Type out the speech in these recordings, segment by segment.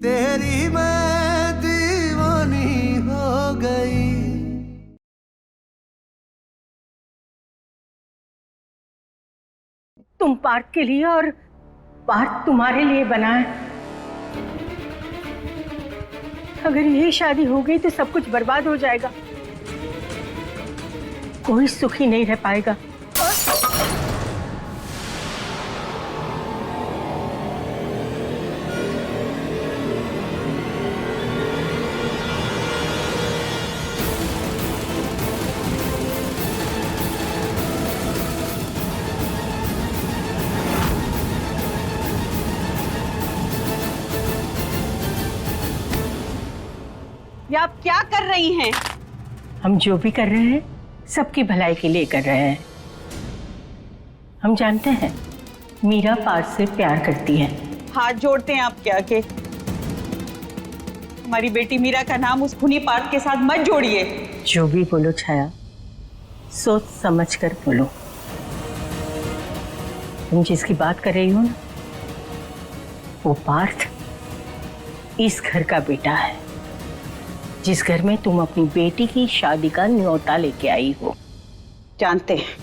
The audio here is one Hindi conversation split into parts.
तेरी मैं दीवानी हो गई। तुम पार्थ के लिए और पार्थ तुम्हारे लिए बना है। अगर ये शादी हो गई तो सब कुछ बर्बाद हो जाएगा, कोई सुखी नहीं रह पाएगा। ये आप क्या कर रही हैं? हम जो भी कर रहे हैं सबकी भलाई के लिए कर रहे हैं। हम जानते हैं मीरा पार्थ से प्यार करती है। हाथ जोड़ते हैं आप क्या के? हमारी बेटी मीरा का नाम उस खूनी पार्थ के साथ मत जोड़िए। जो भी बोलो छाया, सोच समझ कर बोलो। तुम जिसकी बात कर रही हो ना, वो पार्थ इस घर का बेटा है, जिस घर में तुम अपनी बेटी की शादी का न्योता लेके आई हो। जानते हैं,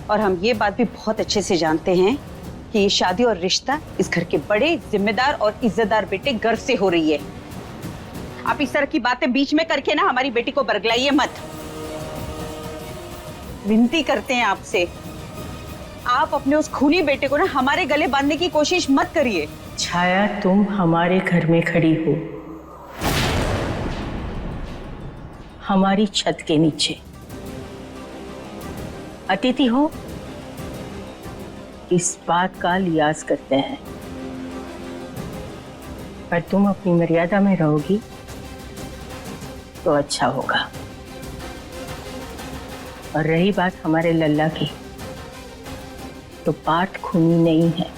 और हम ये बात भी बहुत अच्छे से जानते हैं कि ये शादी और रिश्ता इस घर के बड़े जिम्मेदार और इज्जतदार बेटे गर्व से हो रही है। आप इस तरह की बातें बीच में करके ना हमारी बेटी को बरगलाइए मत। विनती करते हैं आपसे, आप अपने उस खूनी बेटे को ना हमारे गले बांधने की कोशिश मत करिए। छाया, तुम हमारे घर में खड़ी हो, हमारी छत के नीचे अतिथि हो, इस बात का लिहाज करते हैं। पर तुम अपनी मर्यादा में रहोगी तो अच्छा होगा। और रही बात हमारे लल्ला की, तो पार्थ खूनी नहीं है,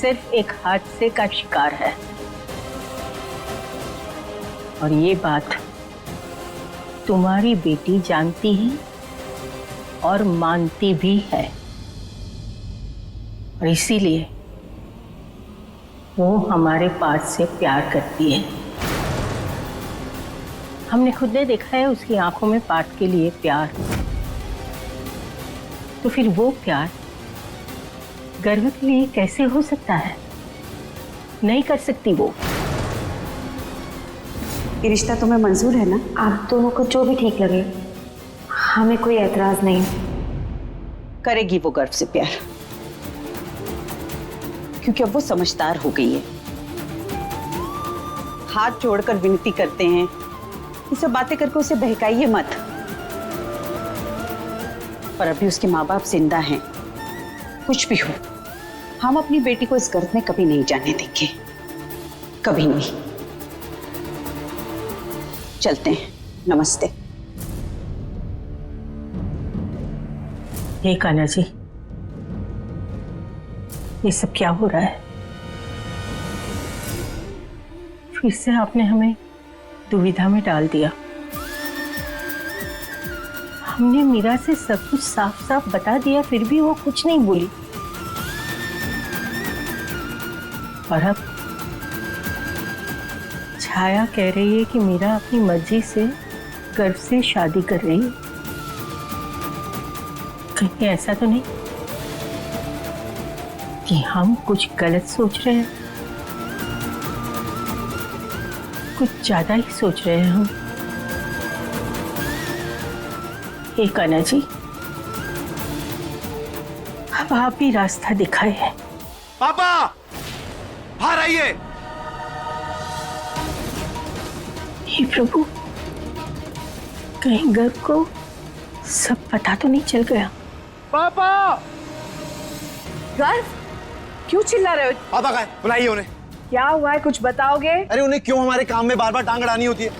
सिर्फ एक हादसे का शिकार है। और ये बात तुम्हारी बेटी जानती है और मानती भी है, और इसीलिए वो हमारे पास से प्यार करती है। हमने खुद ने देखा है उसकी आंखों में पार्थ के लिए प्यार। तो फिर वो प्यार गर्व के लिए कैसे हो सकता है? नहीं कर सकती वो। ये रिश्ता तुम्हें मंजूर है ना? आप दोनों को जो भी ठीक लगे, हमें कोई एतराज नहीं। करेगी वो गर्व से प्यार, क्योंकि अब वो समझदार हो गई है। हाथ जोड़कर विनती करते हैं, ये सब बातें करके उसे बहकाइए मत। पर अभी उसके माँ बाप जिंदा हैं। कुछ भी हो, हम अपनी बेटी को इस गर्भ में कभी नहीं जाने देंगे, कभी नहीं। चलते हैं, नमस्ते। हे कान्हा जी, ये सब क्या हो रहा है? फिर से आपने हमें दुविधा में डाल दिया। हमने मीरा से सब कुछ साफ साफ बता दिया, फिर भी वो कुछ नहीं बोली। और अब छाया कह रही है कि मीरा अपनी मर्जी से गर्व से शादी कर रही है। कहीं ऐसा तो नहीं कि हम कुछ गलत सोच रहे हैं? कुछ ज्यादा ही सोच रहे हैं हम। हे कान्हा जी, अब आप भी रास्ता दिखाए हैं। पापा, बाहर आइए। हे प्रभु, कहीं गर्व को सब पता तो नहीं चल गया? पापा, गर्व, क्यों चिल्ला रहे हो? पापा कहाँ है? बुलाइए उन्हें। क्या हुआ है, कुछ बताओगे? अरे उन्हें क्यों हमारे काम में बार बार टांग अड़ानी होती है?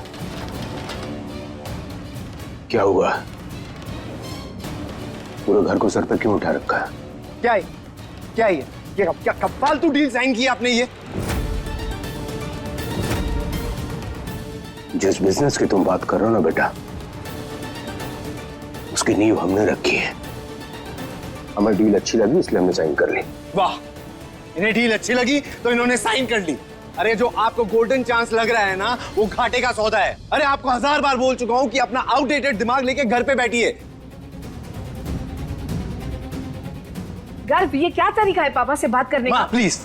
क्या हुआ? पूरे घर को सर पे क्यों उठा रखा है? क्या है? क्या है ये क्या फालतू डील साइन की आपने? ये जिस बिजनेस की तुम बात कर रहे हो ना बेटा, उसकी नींव हमने रखी है। हमें डील अच्छी लगी इसलिए हमने साइन कर ली। वाह, इन्हें डील अच्छी लगी तो इन्होंने साइन कर ली। अरे जो आपको गोल्डन चांस लग रहा है ना, वो घाटे का सौदा है। अरे आपको 1000 बार बोल चुका हूं कि अपना आउटडेटेड दिमाग लेके घर पे बैठिए। गर्व, ये क्या तरीका है पापा से बात करने का? प्लीज,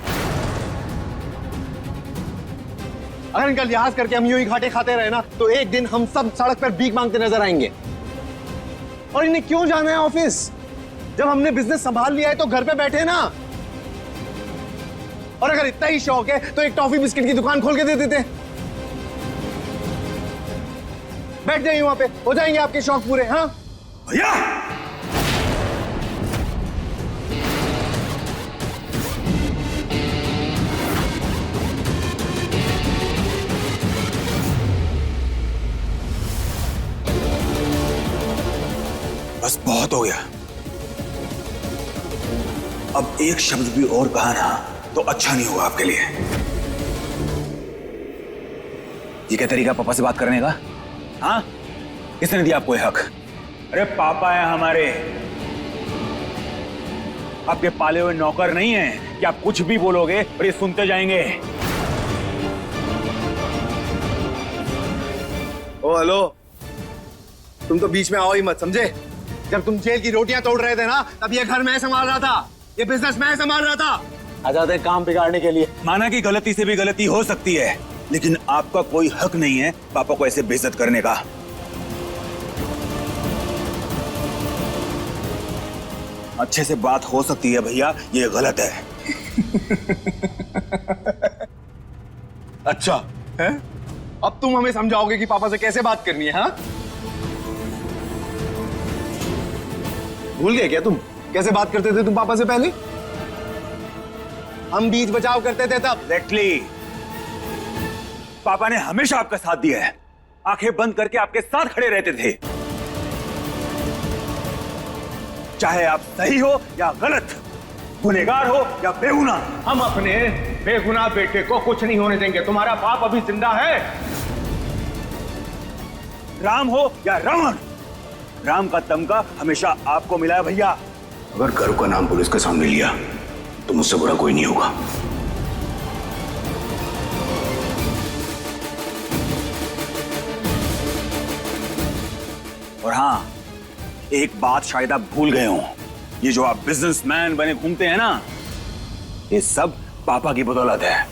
अगर इनका लिहाज करके हम यूं ही घाटे खाते रहे ना, तो एक दिन हम सब सड़क पर भीख मांगते नजर आएंगे। और इन्हें क्यों जाना है ऑफिस? जब हमने बिजनेस संभाल लिया है तो घर पे बैठे ना। और अगर इतना ही शौक है तो एक टॉफी बिस्किट की दुकान खोल के दे देते। बैठ जाइए वहां पे, हो जाएंगे आपके शौक पूरे। हाँ भैया, बस बहुत हो गया। अब एक शब्द भी और कहा ना तो अच्छा नहीं होगा आपके लिए। ये क्या तरीका पापा से बात करने का? हाँ, किसने दिया आपको ये हक? अरे पापा है हमारे, आपके पाले हुए नौकर नहीं है कि आप कुछ भी बोलोगे और ये सुनते जाएंगे। ओ हेलो, तुम तो बीच में आओ ही मत, समझे? जब तुम जेल की रोटियां तोड़ रहे थे ना, तब ये घर मैं संभाल रहा था, ये बिजनेस मैं संभाल रहा था। आ जाते काम बिगाड़ने के लिए। माना कि गलती से भी गलती हो सकती है, लेकिन आपका कोई हक नहीं है पापा को ऐसे बेइज्जत करने का। अच्छे से बात हो सकती है भैया, ये गलत है। अच्छा है? अब तुम हमें समझाओगे कि पापा से कैसे बात करनी है? हाँ, भूल गए क्या तुम कैसे बात करते थे तुम पापा से पहले? हम बीच बचाव करते थे तब। एग्जैक्टली, पापा ने हमेशा आपका साथ दिया है, आंखें बंद करके आपके साथ खड़े रहते थे। चाहे आप सही हो या गलत, गुनहगार हो या बेगुनाह। हम अपने बेगुनाह बेटे को कुछ नहीं होने देंगे। तुम्हारा बाप अभी जिंदा है। राम हो या रावण, राम का तमगा हमेशा आपको मिला है भैया। अगर घर का नाम पुलिस के सामने लिया तो मुझसे बुरा कोई नहीं होगा। और हाँ, एक बात शायद आप भूल गए हो, ये जो आप बिजनेसमैन बने घूमते हैं ना, ये सब पापा की बदौलत है।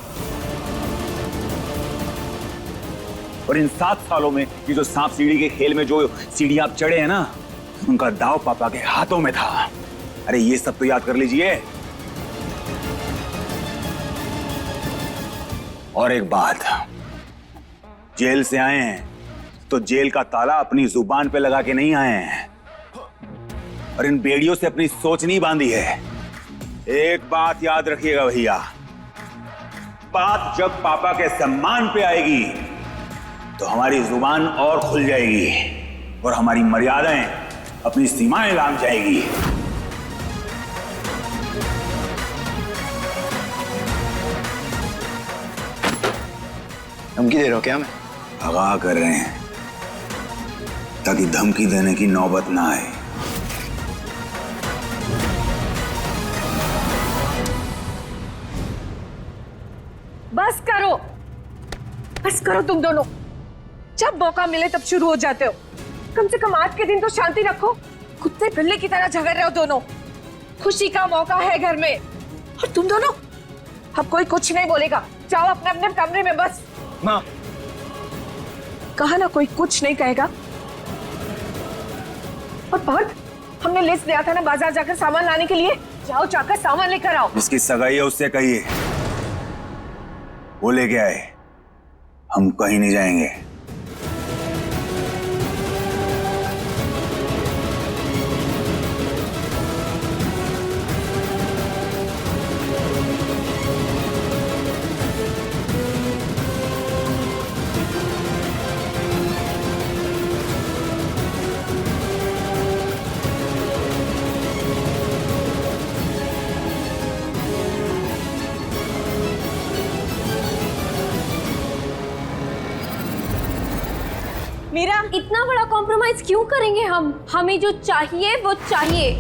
और इन 7 सालों में ये जो सांप सीढ़ी के खेल में जो सीढ़ी आप चढ़े हैं ना, उनका दाव पापा के हाथों में था। अरे ये सब तो याद कर लीजिए। और एक बात, जेल से आए हैं तो जेल का ताला अपनी जुबान पे लगा के नहीं आए हैं, और इन बेड़ियों से अपनी सोच नहीं बांधी है। एक बात याद रखिएगा भैया, बात जब पापा के सम्मान पे आएगी तो हमारी जुबान और खुल जाएगी और हमारी मर्यादाएं अपनी सीमाएं लांघ जाएगी। धमकी दे रहे हो क्या? मैं भगा कर रहे हैं ताकि धमकी देने की नौबत ना आए। बस करो, बस करो तुम दोनों। जब मौका मिले तब शुरू हो जाते हो। कम से कम आज के दिन तो शांति रखो। कुत्ते बिल्ली की तरह झगड़ रहे हो दोनों। खुशी का मौका है घर में, और तुम दोनों, अब कोई कुछ नहीं बोलेगा। जाओ अपने अपने कमरे में। बस माँ, कहा ना कोई कुछ नहीं कहेगा। और पार्थ, हमने लिस्ट दिया था ना बाजार जाकर सामान लाने के लिए। जाओ जाकर सामान लेकर आओ। जिसकी सगाई है उससे कहिए वो लेके आए, हम कहीं नहीं जाएंगे। मीरा, इतना बड़ा कॉम्प्रोमाइज क्यों करेंगे हम? हमें जो चाहिए वो चाहिए।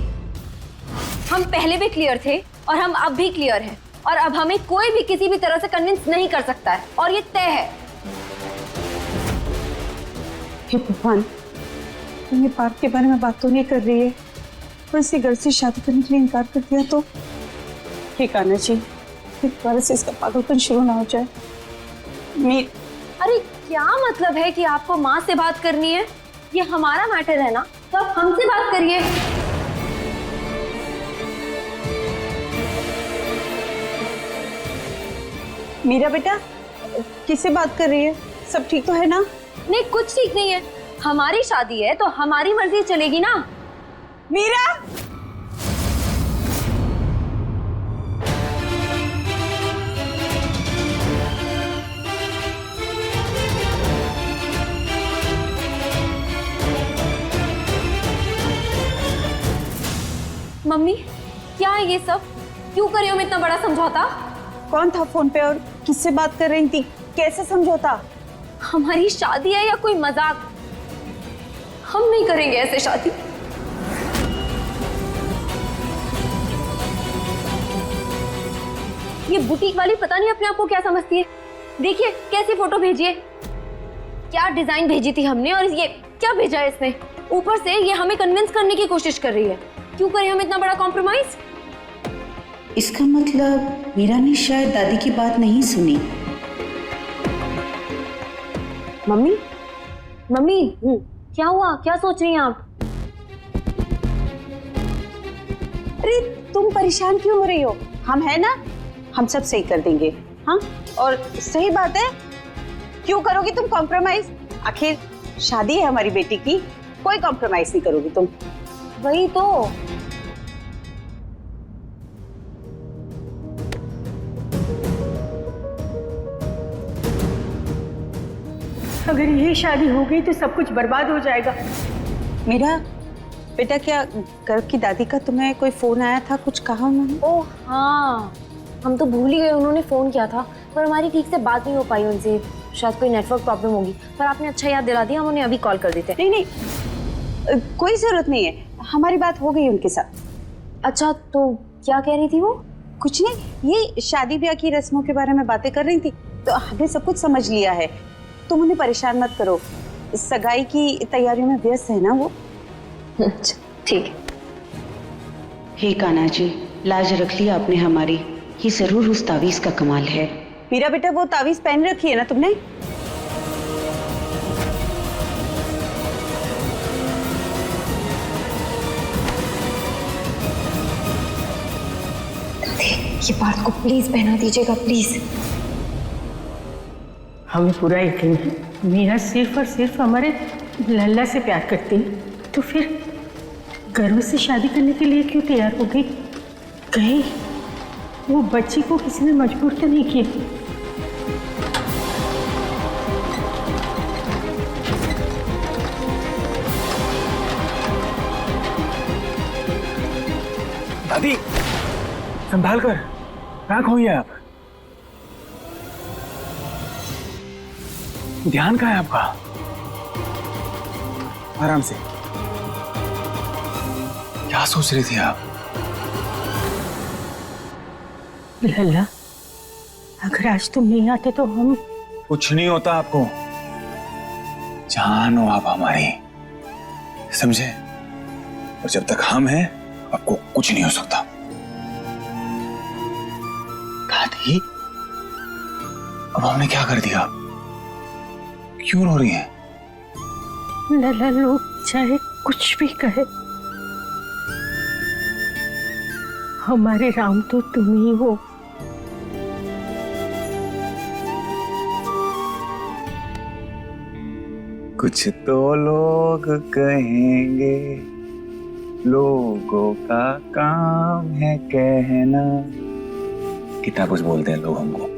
हम पहले भी क्लियर थे और हम अब भी क्लियर हैं। और अब हमें कोई भी किसी भी तरह से कन्विंस नहीं कर सकता है, और ये तय है। हे भगवान, तुम ये पार्थ के बारे में बात तो नहीं कर रही है, और इसे घर से शादी करने के लिए इनकार कर दिया तो? हे कान्हा जी, दोबारा से इसका पागलपन शुरू ना हो जाए। अरे क्या मतलब है कि आपको माँ से बात करनी है? ये हमारा मैटर है ना, तो आप हमसे बात करिए। मीरा बेटा, किससे बात कर रही है? सब ठीक तो है ना? नहीं, कुछ ठीक नहीं है। हमारी शादी है तो हमारी मर्जी चलेगी ना। मीरा! मम्मी, क्या है ये सब? क्यों कर रही हो इतना बड़ा समझौता? कौन था फोन पे और किससे बात कर रही थी? कैसे समझौता? हमारी शादी है या कोई मजाक? हम नहीं करेंगे ऐसे शादी। ये बुटीक वाली पता नहीं अपने आप को क्या समझती है। देखिए कैसी फोटो भेजी है, क्या डिजाइन भेजी थी हमने, और ये क्या भेजा है इसने। ऊपर से ये हमें कन्विंस करने की कोशिश कर रही है। क्यों करें हम इतना बड़ा कॉम्प्रोमाइज? इसका मतलब मीरा ने शायद दादी की बात नहीं सुनी। मम्मी, मम्मी, क्या हुआ? क्या सोच रही हैं आप? अरे तुम परेशान क्यों हो रही हो? हम है ना, हम सब सही कर देंगे। हाँ, और सही बात है, क्यों करोगी तुम कॉम्प्रोमाइज? आखिर शादी है हमारी बेटी की, कोई कॉम्प्रोमाइज नहीं करोगी तुम। वही तो। अगर ये शादी हो गई तो सब कुछ बर्बाद हो जाएगा। मीरा बेटा, क्या गर्भ की दादी का तुम्हें कोई फोन आया था? कुछ कहा उन्होंने? ओह हाँ, हम तो भूल ही गए। उन्होंने फोन किया था पर हमारी ठीक से बात नहीं हो पाई उनसे, शायद कोई नेटवर्क प्रॉब्लम होगी। पर आपने अच्छा याद दिला दिया, हम उन्हें अभी कॉल कर देते हैं। नहीं नहीं, कोई जरूरत नहीं है, हमारी बात हो गई उनके साथ। अच्छा, तो क्या कह रही थी वो? कुछ नहीं, ये शादी ब्याह की रस्मों के बारे में बातें कर रही थी, तो हमने सब कुछ समझ लिया है। तुम उन्हें परेशान मत करो, सगाई की तैयारियों में व्यस्त है ना वो। अच्छा ठीक है। हे कान्हा जी, लाज रख लिया आपने हमारी, ये जरूर उस तावीज का कमाल है। मीरा बेटा, वो तावीज पहन रखी है ना तुमने? ये पार्थ को प्लीज पहना दीजिएगा, प्लीज। हमें पूरा यकीन है मीरा सिर्फ और सिर्फ हमारे लल्ला से प्यार करती है, तो फिर गर्व से शादी करने के लिए क्यों तैयार हो गई? कहीं वो बच्ची को किसी ने मजबूर तो नहीं किया? दादी, संभाल कर, कहाँ खोई है आप? ध्यान कहाँ है आपका? आराम से। क्या सोच रही थी आप? लल्ला, अगर आज तुम नहीं आते तो हम... कुछ नहीं होता आपको, जान हो आप हमारी, समझे? और जब तक हम हैं आपको कुछ नहीं हो सकता। दादी, अब हमने क्या कर दिया? क्यों रो रही हैं? लल्ला, लोग चाहे कुछ भी कहे, हमारे राम तो तुम ही हो। कुछ तो लोग कहेंगे, लोगों का काम है कहना। कितना कुछ बोलते हैं लोग हमको,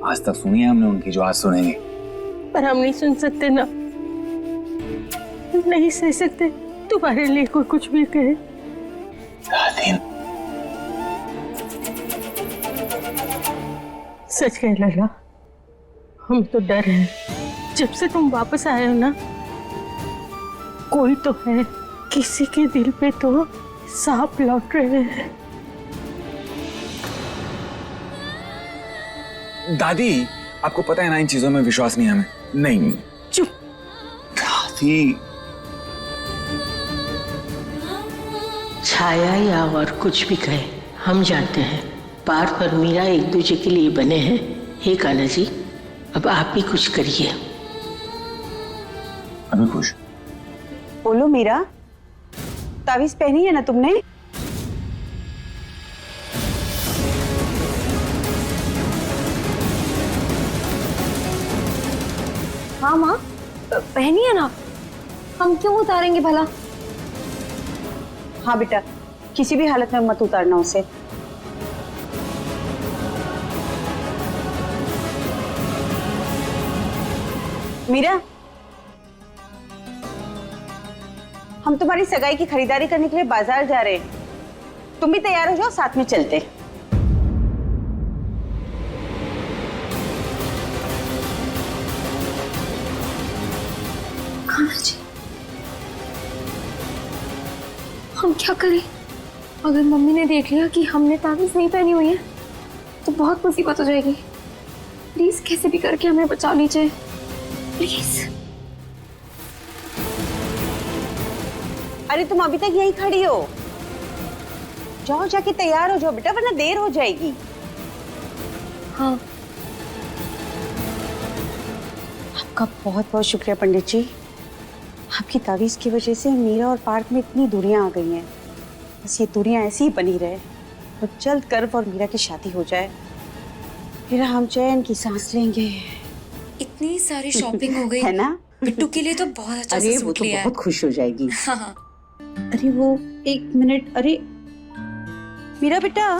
आज तक सुनी है हमने उनकी जो आज सुनेंगे। पर हम नहीं सुन सकते ना, नहीं सह सकते तुम्हारे लिए कोई कुछ भी कहे। दादी, सच कह लल्ला, हम तो डर है। जब से तुम वापस आए हो ना, कोई तो है, किसी के दिल पे तो सांप लौट रहे हैं। दादी, आपको पता है ना इन चीजों में विश्वास नहीं है हमें। नहीं। चुप। दादी। छाया या और कुछ भी कहे, हम जानते हैं पार्थ और मीरा एक दूसरे के लिए बने हैं। हे कान्हा जी, अब आप भी कुछ करिए। अभी खुश। बोलो मीरा, तावीज पहनी है ना तुमने? हाँ माँ, पहनी है ना। हम क्यों उतारेंगे भला? हाँ बेटा, किसी भी हालत में मत उतारना उसे। मीरा, हम तुम्हारी सगाई की खरीदारी करने के लिए बाजार जा रहे हैं। तुम भी तैयार हो जाओ, साथ में चलते। कान्हा जी, हम क्या करें? अगर मम्मी ने देख लिया कि हमने ताबीज नहीं पहनी हुई है तो बहुत मुसीबत हो जाएगी। प्लीज कैसे भी करके हमें बचा लीजिए, प्लीज। अरे तुम अभी तक यहीं खड़ी हो, जाओ जाके तैयार हो जाओ बेटा, वरना देर हो जाएगी। हाँ। आपका बहुत बहुत शुक्रिया पंडित जी। आपकी तावीज की वजह से मीरा और पार्थ में इतनी दूरियां आ गई हैं। बस ये दूरियां ऐसी ही बनी रहे और जल्द गर्व और मीरा की शादी हो जाए, फिर हम चैन की सांस लेंगे। इतनी सारी शॉपिंग हो गई है ना? बिट्टू के लिए तो बहुत अच्छा अरे सा वो सूट तो लिया है। बहुत खुश हो जाएगी। हाँ हाँ। अरे वो 1 मिनट, अरे मीरा बेटा,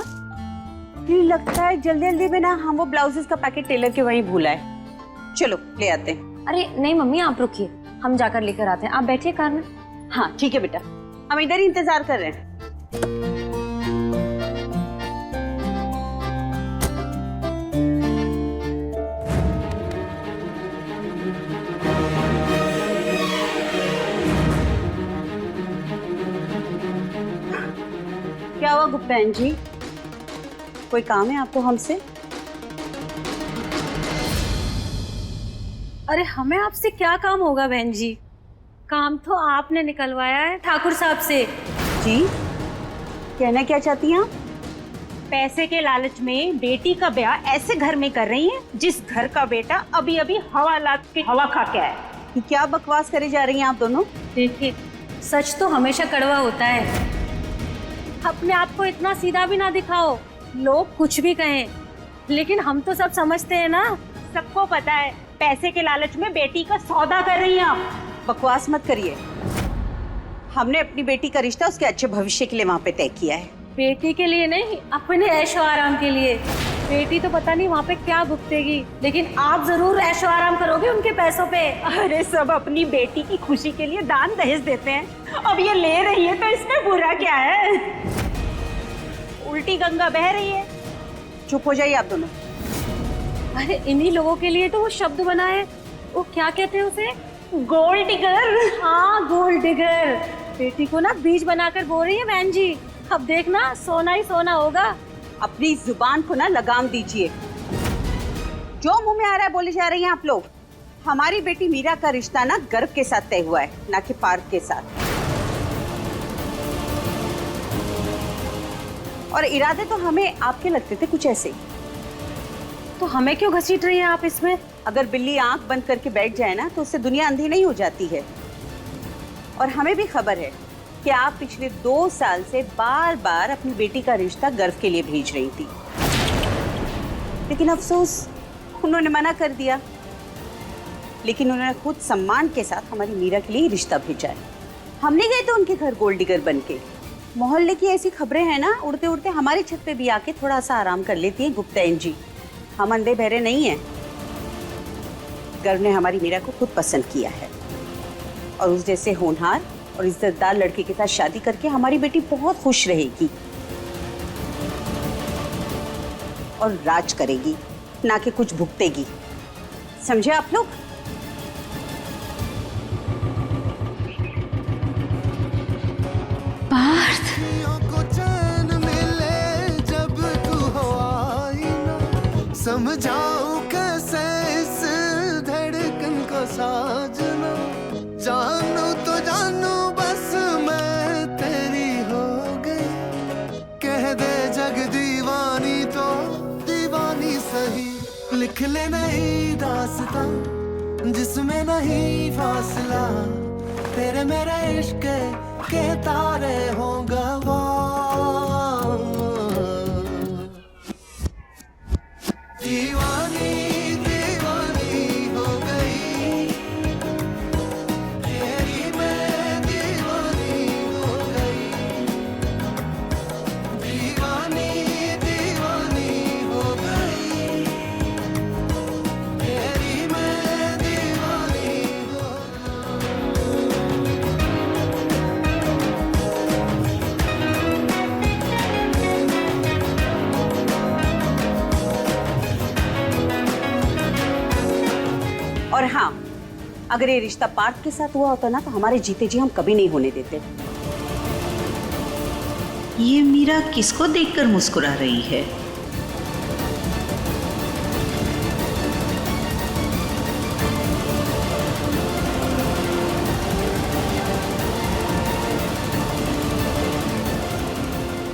मुझे लगता है जल्दी जल्दी में ना हम वो ब्लाउजेस का पैकेट टेलर के वहीं भूला है। चलो ले आते हैं। अरे नहीं मम्मी, आप रुकिए, हम जाकर लेकर आते हैं। आप बैठिए कार में। हाँ ठीक है बेटा, हम इधर ही इंतजार कर रहे हैं। क्या हुआ गुप्तायन जी, कोई काम है आपको हमसे? अरे हमें आपसे क्या काम होगा बहन जी? काम तो आपने निकलवाया है ठाकुर साहब से। जी, कहना क्या चाहती हैं आप? पैसे के लालच में बेटी का ब्याह ऐसे घर में कर रही हैं जिस घर का बेटा अभी अभी हवा लाद के हवा खा के आया। ये क्या बकवास करे जा रही हैं आप दोनों? देखिए, सच तो हमेशा कड़वा होता है। अपने आप को इतना सीधा भी ना दिखाओ, लोग कुछ भी कहें, लेकिन हम तो सब समझते हैं ना। सबको पता है पैसे के लालच में बेटी का सौदा कर रही हैं आप। बकवास मत करिए। हमने अपनी बेटी का रिश्ता उसके अच्छे भविष्य के लिए वहाँ पे तय किया है। बेटी के लिए नहीं, अपने ऐशो आराम के लिए। बेटी तो पता नहीं वहाँ पे क्या भुगतेगी, लेकिन आप जरूर ऐशो आराम करोगे उनके पैसों पे। अरे सब अपनी बेटी की खुशी के लिए दान दहेज देते हैं, अब ये ले रही है तो इसमें बुरा क्या है? उल्टी गंगा बह रही है। चुप हो जाइए आप दोनों। अरे इन्हीं लोगों के लिए तो वो शब्द बना है, वो क्या कहते हैं उसे? Gold digger. हाँ, गोल्ड डिगर। बेटी को ना बीज बनाकर बो रही है बहन जी। अब देखना सोना ही सोना होगा। अपनी जुबान को ना लगाम दीजिए, जो मुंह में आ रहा है बोले जा रही हैं आप लोग। हमारी बेटी मीरा का रिश्ता ना गर्व के साथ तय हुआ है, ना कि पार्थ के साथ। और इरादे तो हमें आपके लगते थे कुछ ऐसे। तो हमें क्यों घसीट रही हैं आप इसमें? अगर बिल्ली आंख बंद करके बैठ जाए ना तो उससे दुनिया अंधी नहीं हो जाती है। और हमें भी खबर है कि आप पिछले 2 साल से बार बार अपनी बेटी का रिश्ता गर्व के लिए भेज रही थी, लेकिन अफसोस उन्होंने मना कर दिया। लेकिन उन्होंने खुद सम्मान के साथ हमारी मीरा के लिए रिश्ता भेजा है। हम नहीं गए तो उनके घर गोल्ड डिगर बन के। मोहल्ले की ऐसी खबरें हैं ना, उड़ते उड़ते हमारी छत पे भी आके थोड़ा सा आराम कर लेती हैं गुप्तायन जी। हम अंधे बहरे नहीं हैं। गर्व ने हमारी मीरा को खुद पसंद किया है और उस जैसे होनहार और इज्जतदार लड़के के साथ शादी करके हमारी बेटी बहुत खुश रहेगी और राज करेगी, ना कि कुछ भुगतेगी। समझे आप लोग? समझाऊं कैसे इस धड़कन को साजना, जानू तो जानू बस मैं तेरी हो गई, कह दे जग दीवानी तो दीवानी सही, लिख ले नई दास्तां जिसमें नहीं फासला, तेरे मेरे इश्क के तारे होंगे वो, दीवानी दीवानी हो गई, तेरी मैं दीवानी हो गई, दीवानी दीवानी हो गई, तेरी मैं दीवानी हो और हाँ, अगर ये रिश्ता पार्थ के साथ हुआ होता ना तो हमारे जीते जी हम कभी नहीं होने देते। ये मीरा किसको देखकर मुस्कुरा रही है?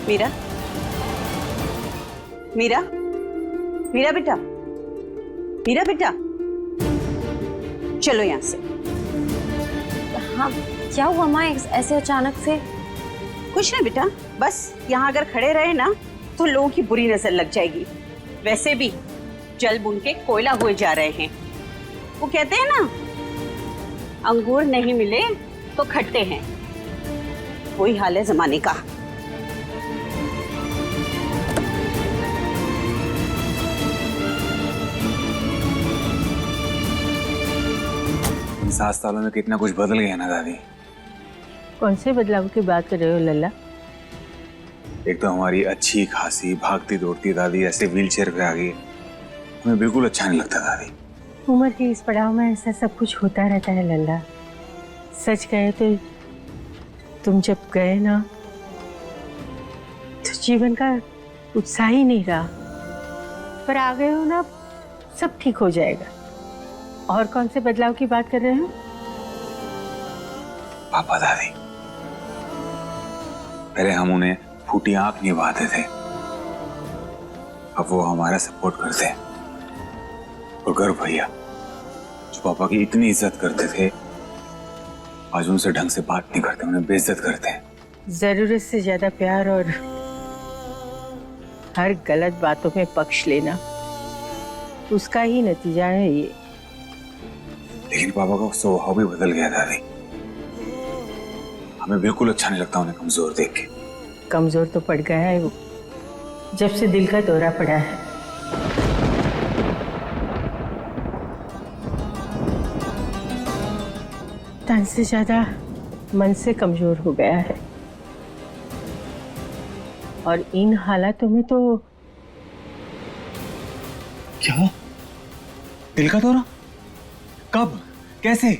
मीरा, मीरा, मीरा बेटा, मीरा बेटा, चलो यहाँ से। हाँ, क्या हुआ माँ ऐसे अचानक से? कुछ नहीं बेटा, बस यहाँ अगर खड़े रहे ना तो लोगों की बुरी नजर लग जाएगी। वैसे भी जल बुन के कोयला हुए जा रहे हैं। वो कहते हैं ना, अंगूर नहीं मिले तो खट्टे हैं, वही हाल है जमाने का। इन 7 सालों में कितना कुछ बदल गया ना दादी। कौन से बदलाव की बात कर रहे हो लल्ला? एक तो हमारी अच्छी खासी भागती दौड़ती दादी ऐसे व्हीलचेयर पे आ गई, हमें बिल्कुल अच्छा नहीं लगता दादी। उम्र के इस पड़ाव में ऐसा सब कुछ होता रहता है लल्ला। सच कहे तो तुम जब गए ना तो जीवन का उत्साह ही नहीं रहा, पर आ गए हो ना, सब ठीक हो जाएगा। और कौन से बदलाव की बात कर रहे हो? पापा दादी, पहले हम उन्हें फूटी आंख निभाते थे, अब वो हमारा सपोर्ट करते हैं। और गर्व भैया जो पापा की इतनी इज्जत करते थे, आज उनसे ढंग से बात नहीं करते, उन्हें बेइज्जत करते हैं। जरूरत से ज्यादा प्यार और हर गलत बातों में पक्ष लेना, उसका ही नतीजा है ये। लेकिन पापा का स्वभाव भी बदल गया दादी, हमें बिल्कुल अच्छा नहीं लगता उन्हें कमजोर देख के। कमजोर तो पड़ गया है वो, जब से दिल का दौरा पड़ा है। तन से ज्यादा मन से कमजोर हो गया है, और इन हालातों में तो क्या? दिल का दौरा? कब? कैसे?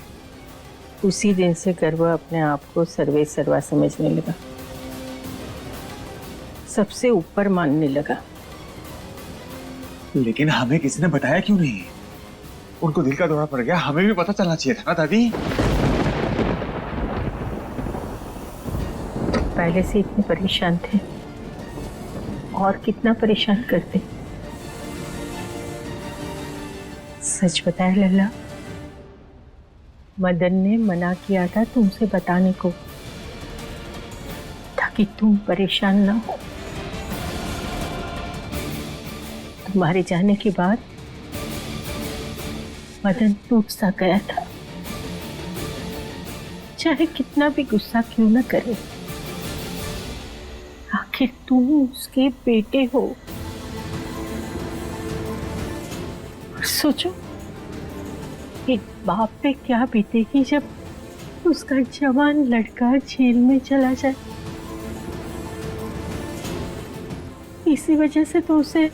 उसी दिन से गर्व अपने आप को सर्वे सर्वा समझने लगा, सबसे ऊपर मानने लगा। लेकिन हमें किसी ने बताया क्यों नहीं? उनको दिल का दौरा पड़ गया, हमें भी पता चलना चाहिए था ना दादी। पहले से इतने परेशान थे, और कितना परेशान करते। सच बताया लल्ला, मदन ने मना किया था तुमसे बताने को, ताकि तुम परेशान ना हो। तुम्हारे जाने के बाद मदन टूट सा गया था, चाहे कितना भी गुस्सा क्यों न करे। आखिर तुम उसके बेटे हो। सोचो एक बाप पे क्या बीतेगी जब उसका जवान लड़का जेल में चला जाए। इसी वजह से तो उसे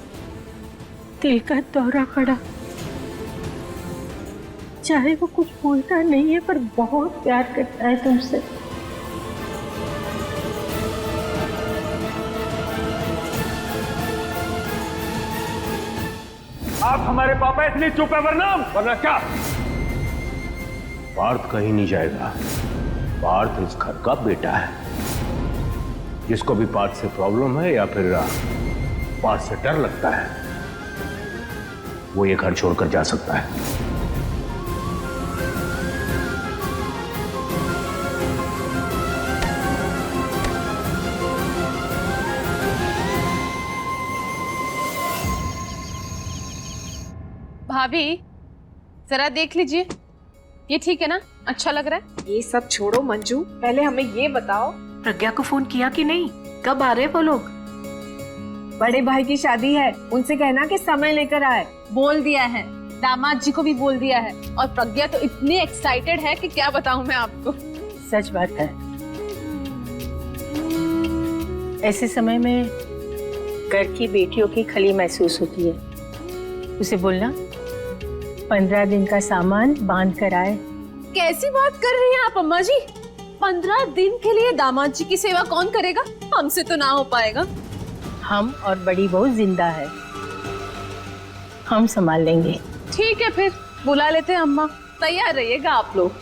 दिल का दौरा पड़ा। चाहे वो कुछ बोलता नहीं है, पर बहुत प्यार करता है तुमसे। आप हमारे पापा इसलिए चुप है, वरना क्या? पार्थ कहीं नहीं जाएगा। पार्थ इस घर का बेटा है। जिसको भी पार्थ से प्रॉब्लम है या फिर पार्थ से डर लगता है, वो ये घर छोड़कर जा सकता है। भाभी जरा देख लीजिए, ये ठीक है ना? अच्छा लग रहा है? ये सब छोड़ो मंजू, पहले हमें ये बताओ प्रज्ञा को फोन किया कि नहीं? कब आ रहे वो लोग? बड़े भाई की शादी है, उनसे कहना कि समय लेकर आए। बोल दिया है, दामाद जी को भी बोल दिया है। और प्रज्ञा तो इतनी एक्साइटेड है कि क्या बताऊं मैं आपको। सच बात है। ऐसे समय में घर की बेटियों की खली महसूस होती है। उसे बोलना 15 दिन का सामान बांध कर आए। कैसी बात कर रही हैं आप अम्मा जी? 15 दिन के लिए दामाद जी की सेवा कौन करेगा? हमसे तो ना हो पाएगा। हम और बड़ी बहू जिंदा है, हम संभाल लेंगे। ठीक है, फिर बुला लेते हैं अम्मा। तैयार रहिएगा आप लोग।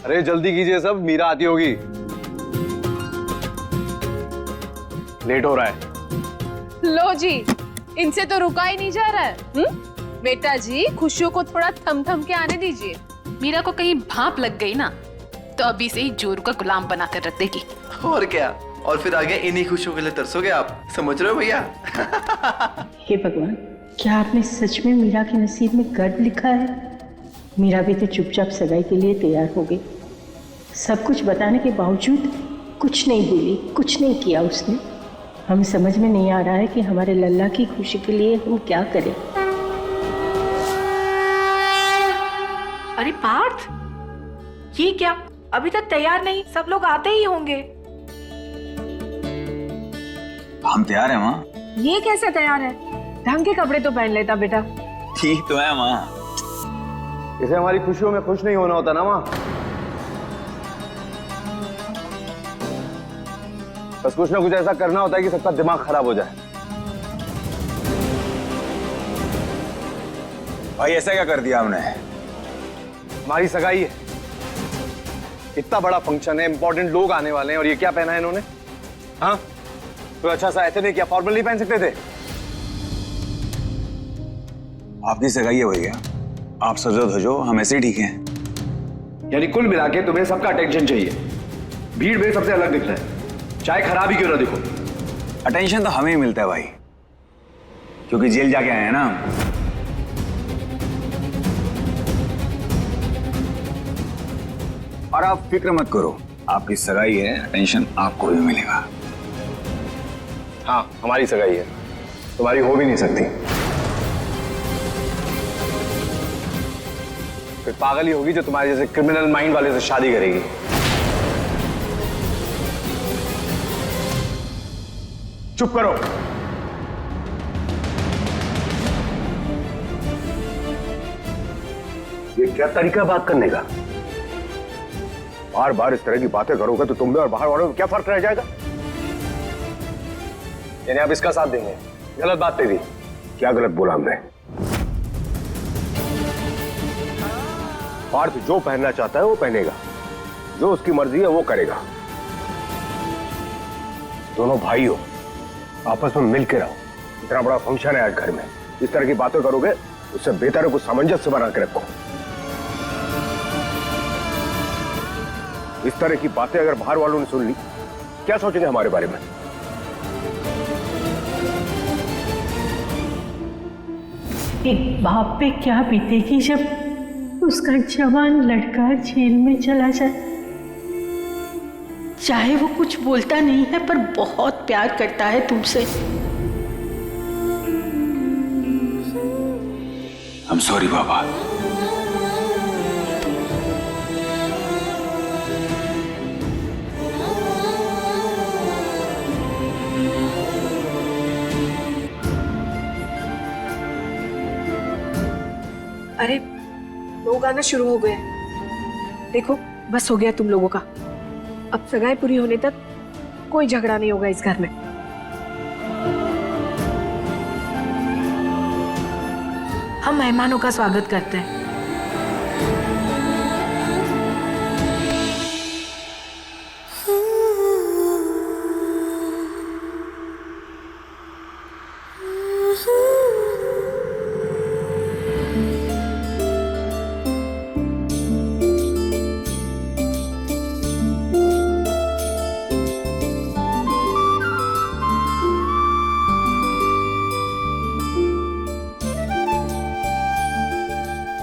अरे जल्दी कीजिए, सब मीरा आती होगी। लेट हो रहा है। लो जी, इनसे तो रुका ही नहीं जा रहा है। बेटा जी, खुशियों को थोड़ा थम थम के आने दीजिए। मीरा को कहीं भाप लग गई ना, तो अभी से ही जोरू का गुलाम बनाकर रख देगी। और क्या, और फिर आगे इन्हीं खुशियों के लिए तरसोगे आप, समझ रहे हो भैया? हे भगवान, क्या आपने सच में मीरा के नसीब में गर्व लिखा है? मीरा भी तो चुपचाप सगाई के लिए तैयार हो गई। सब कुछ बताने के बावजूद कुछ नहीं बोली, कुछ नहीं किया उसने। हमें समझ में नहीं आ रहा है कि हमारे लल्ला की खुशी के लिए हम क्या करें। अरे पार्थ, ये क्या? अभी तक तैयार नहीं, सब लोग आते ही होंगे। हम तैयार हैं माँ। ये कैसे तैयार है? ढंग के कपड़े तो पहन लेता बेटा। ठीक तो है माँ। इसे हमारी खुशियों में खुश नहीं होना होता ना माँ। बस कुछ ना कुछ ऐसा करना होता है कि सबका दिमाग खराब हो जाए। भाई ऐसा क्या कर दिया हमने? हमारी सगाई है, इतना बड़ा फंक्शन है, इंपॉर्टेंट लोग आने वाले हैं, और ये क्या पहना है इन्होंने? हाँ, तो अच्छा सा ऐसे नहीं, क्या फॉर्मल नहीं पहन सकते थे? आपकी सगाई है भैया, आप सजो धजो, हम ऐसे ही ठीक हैं। यानी कुल मिला के तुम्हें सबका अटेंशन चाहिए। भीड़ में सबसे अलग दिखना है, चाहे खराब ही क्यों ना दिखो। अटेंशन तो हमें ही मिलता है भाई, क्योंकि जेल जाके आए हैं ना। और आप फिक्र मत करो, आपकी सगाई है, अटेंशन आपको भी मिलेगा। हाँ, हमारी सगाई है, तुम्हारी हो भी नहीं सकती। फिर पागल ही होगी जो तुम्हारे जैसे क्रिमिनल माइंड वाले से शादी करेगी। चुप करो। ये क्या तरीका बात करने का? बार बार इस तरह की बातें करोगे तो तुम में और बाहर वालों में क्या फर्क रह जाएगा? यानी आप इसका साथ देंगे? गलत बात थी। क्या गलत बोला हमने? पार्थ जो पहनना चाहता है वो पहनेगा, जो उसकी मर्जी है वो करेगा। दोनों भाई हो, आपस में मिल के रहो। इतना बड़ा फंक्शन है आज घर में, इस तरह की बातें करोगे उससे बेहतर है कुछ सामंजस्य बना के रखो। इस तरह की बातें अगर बाहर वालों ने सुन ली, क्या सोचेंगे हमारे बारे में? एक बाप पे क्या बीतेगी जब उसका जवान लड़का जेल में चला जाए। चाहे वो कुछ बोलता नहीं है, पर बहुत प्यार करता है तुमसे। I'm sorry बाबा। अरे लोग आना शुरू हो गए। देखो, बस हो गया तुम लोगों का। अब सगाई पूरी होने तक कोई झगड़ा नहीं होगा इस घर में। हम मेहमानों का स्वागत करते हैं।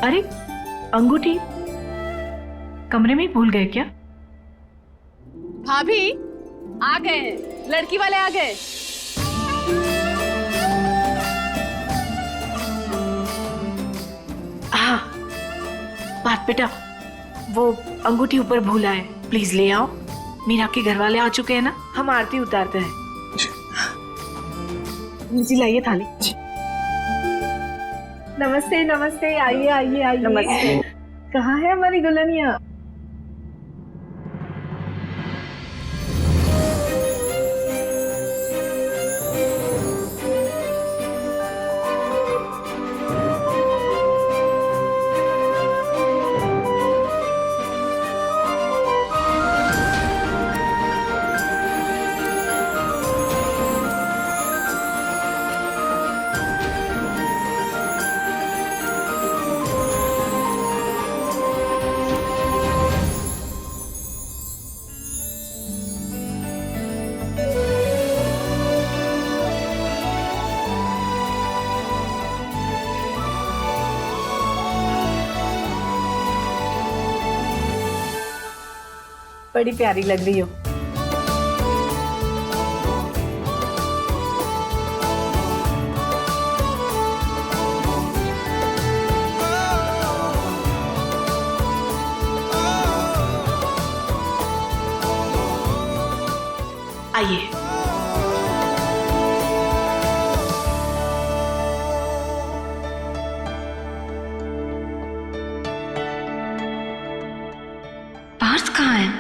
अरे अंगूठी कमरे में ही भूल गए क्या? भाभी आ गए हैं, लड़की वाले आ गए। हाँ बात बेटा, वो अंगूठी ऊपर भूला है, प्लीज ले आओ। मीरा के घर वाले आ चुके हैं ना, हम आरती उतारते हैं। जी लाइए थाली। नमस्ते नमस्ते, आइए आइए आइए। नमस्ते। कहाँ है हमारी दुल्हनिया? बड़ी प्यारी लग रही हो। आइए। पार्थ कहाँ है?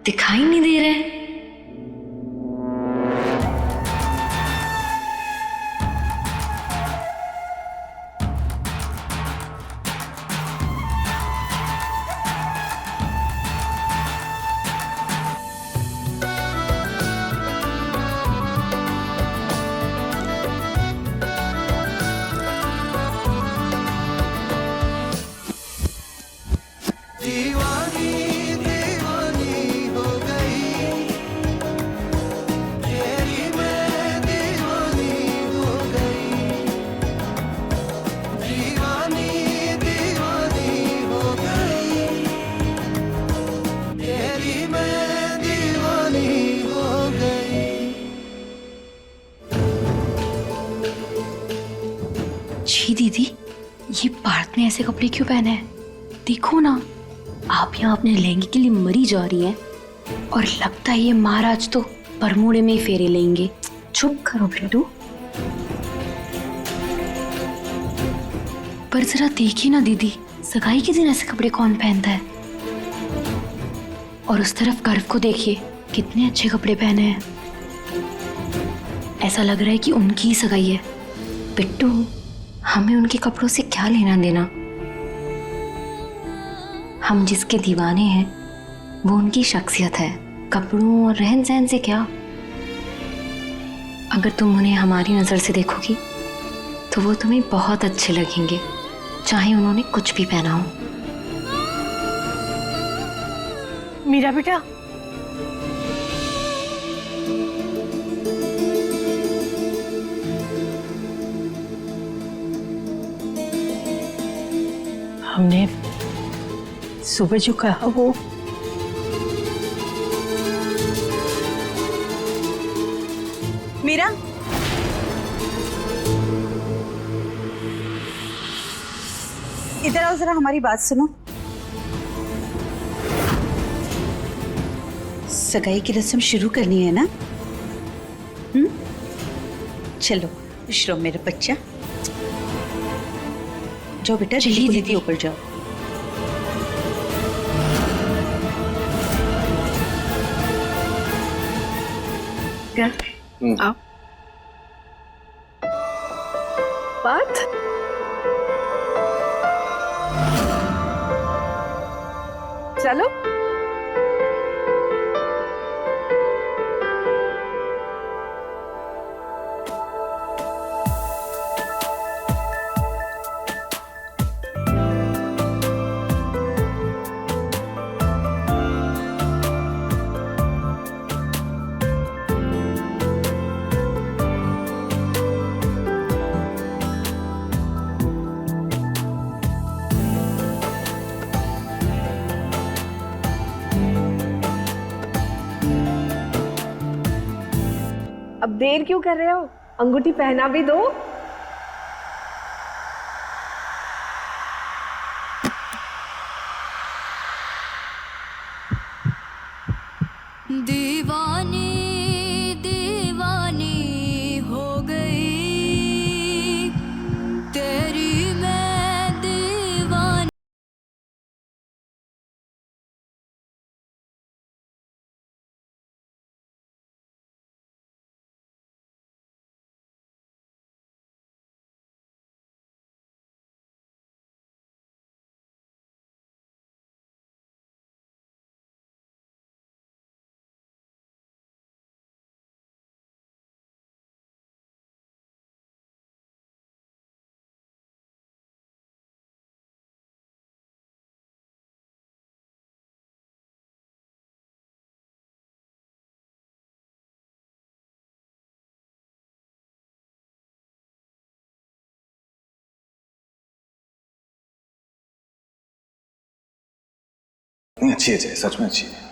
दिखाई नहीं दे रहे। जी दीदी, ये पार्थ ने ऐसे कपड़े क्यों पहने हैं? देखो ना, आप यहाँ अपने लहंगे के लिए मरी जा रही हैं और लगता है ये महाराज तो परमोड़े में ही फेरे लेंगे। चुप करो बिट्टू। पर जरा देखिए ना दीदी, सगाई के दिन ऐसे कपड़े कौन पहनता है? और उस तरफ गर्व को देखिए, कितने अच्छे कपड़े पहने हैं। ऐसा लग रहा है कि उनकी ही सगाई है। बिट्टू, हमें उनके कपड़ों से क्या लेना देना? हम जिसके दीवाने हैं वो उनकी शख्सियत है, कपड़ों और रहन सहन से क्या। अगर तुम उन्हें हमारी नजर से देखोगी तो वो तुम्हें बहुत अच्छे लगेंगे, चाहे उन्होंने कुछ भी पहना हो। मीरा बेटा, हमने सुबह जो कहा वो मीरा, इधर आओ, जरा हमारी बात सुनो। सगाई की रस्म शुरू करनी है ना? चलो खुश रहो मेरा बच्चा। जाओ बेटा, चलिए दीदी ऊपर जाओ। आओ। पार्थ, चलो। अब देर क्यों कर रहे हो? अंगूठी पहना भी दो। दीवानी दीवानी हो गई तेरी मैं दीवानी। नहीं, अच्छी है, सच में अच्छी है।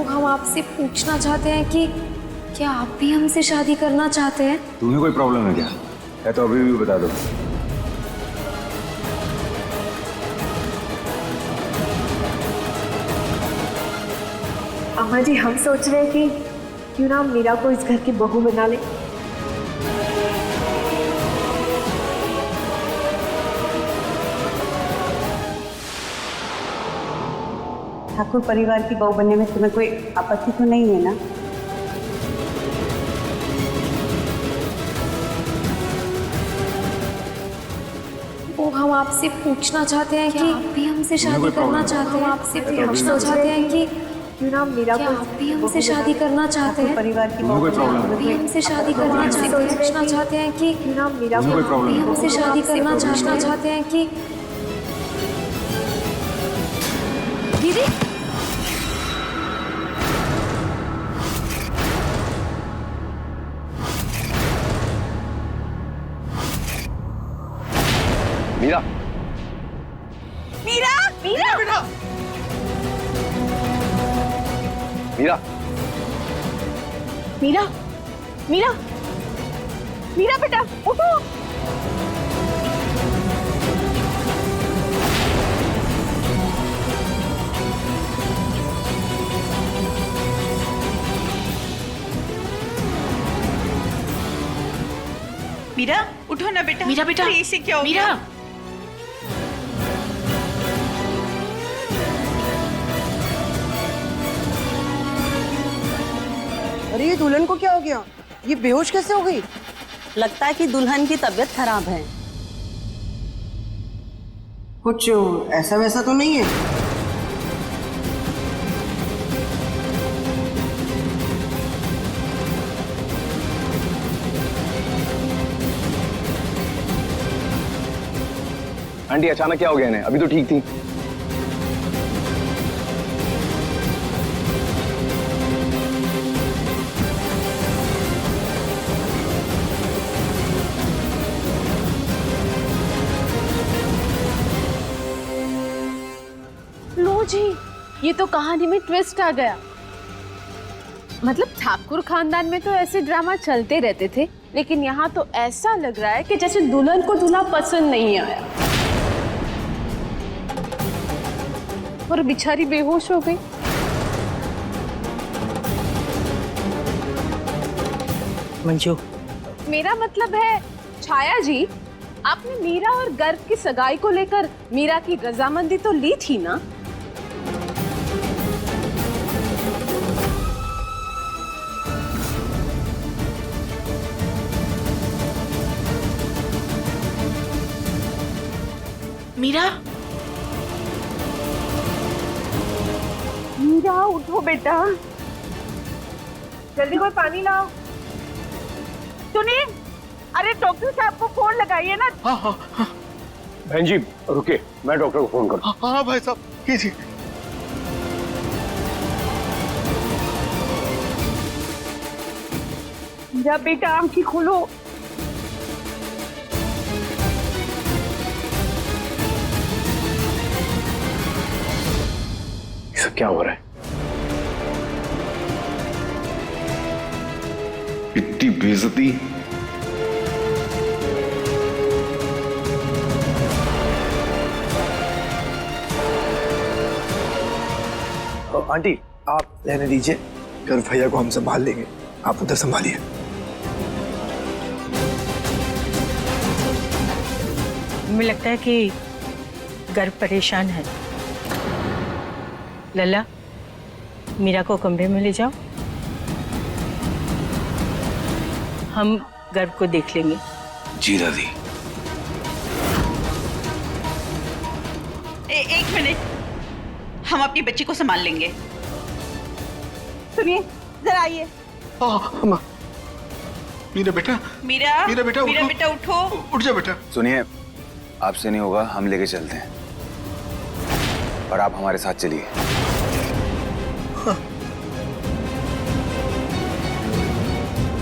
हम आपसे पूछना चाहते हैं कि क्या आप भी हमसे शादी करना चाहते हैं? तुम्हें कोई प्रॉब्लम है क्या? है तो अभी भी बता दो। अम्मा जी, हम सोच रहे हैं कि क्यों ना हम मीरा को इस घर की बहू बना ले। ठाकुर परिवार की बहू बनने में तुम्हें कोई आपत्ति तो नहीं है ना? वो हम आपसे पूछना चाहते हैं कि आप भी हमसे शादी करना चाहते हैं? आपसे पूछना चाहते हैं कि क्यों ना मीरा को आप भी हमसे शादी करना चाहते हैं? परिवार की बहू भी हमसे शादी करना चाहते हैं? पूछना चाहते हैं कि क्यों ना मीरा को भी हमसे शादी करना चाहते हैं कि दीदी मीरा मीरा मीरा मीरा मीरा मीरा मीरा मीरा बेटा उठो। मीरा उठो ना बेटा। मीरा बेटा, इसे क्या हो मीरा गया? अरे ये दुल्हन को क्या हो गया? ये बेहोश कैसे हो गई? लगता है कि दुल्हन की तबीयत खराब है। कुछ ऐसा वैसा तो नहीं है? आंटी अचानक क्या हो गया इन्हें? अभी तो ठीक थी। लो जी, ये तो कहानी में ट्विस्ट आ गया। मतलब ठाकुर खानदान में तो ऐसे ड्रामा चलते रहते थे, लेकिन यहाँ तो ऐसा लग रहा है कि जैसे दुल्हन को दूल्हा पसंद नहीं आया और बेचारी बेहोश हो गई। मंजू, मेरा मतलब है छाया जी, आपने मीरा और गर्ग की सगाई को लेकर मीरा की रजामंदी तो ली थी ना? मीरा, मीरा उठो बेटा, जल्दी कोई पानी लाओ। सुनिए, अरे डॉक्टर साहब को फोन लगाइए ना। हाँ हाँ हाँ। बहन जी रुके, मैं डॉक्टर को फोन करूँ। हाँ भाई साहब कीजिए। मीरा बेटा आंखें खोलो। ये सब क्या हो रहा है? इतनी बेइज्जती। आंटी आप रहने दीजिए, कर भैया को हम संभाल लेंगे, आप उधर संभालिए। हमें लगता है कि गर्भ परेशान है। लला, मीरा को कमरे में ले जाओ, हम गर्भ को देख लेंगे। जी दादी। एक मिनट, हम अपनी बच्ची को संभाल लेंगे। सुनिए, जरा आइए। मीरा बेटा, मीरा, मीरा बेटा, मीरा उठो। बेटा उठो। उठ जा बेटा। सुनिए, आपसे नहीं होगा, हम लेके चलते हैं और आप हमारे साथ चलिए।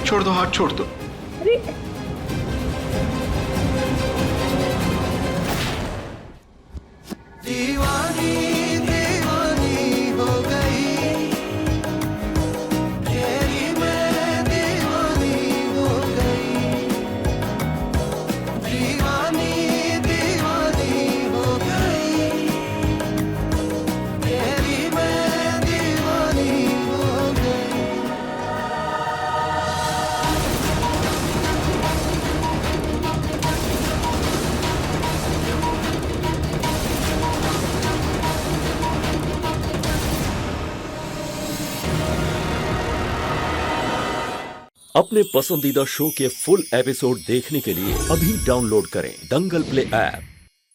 छोड़ दो, हाथ छोड़ दो। दीवानी दीवानी हो गई, तेरी मैं दीवानी हो गई, दीवानी दीवानी हो गई, तेरी मैं दीवानी हो गई। अपने पसंदीदा शो के फुल एपिसोड देखने के लिए अभी डाउनलोड करें दंगल प्ले ऐप।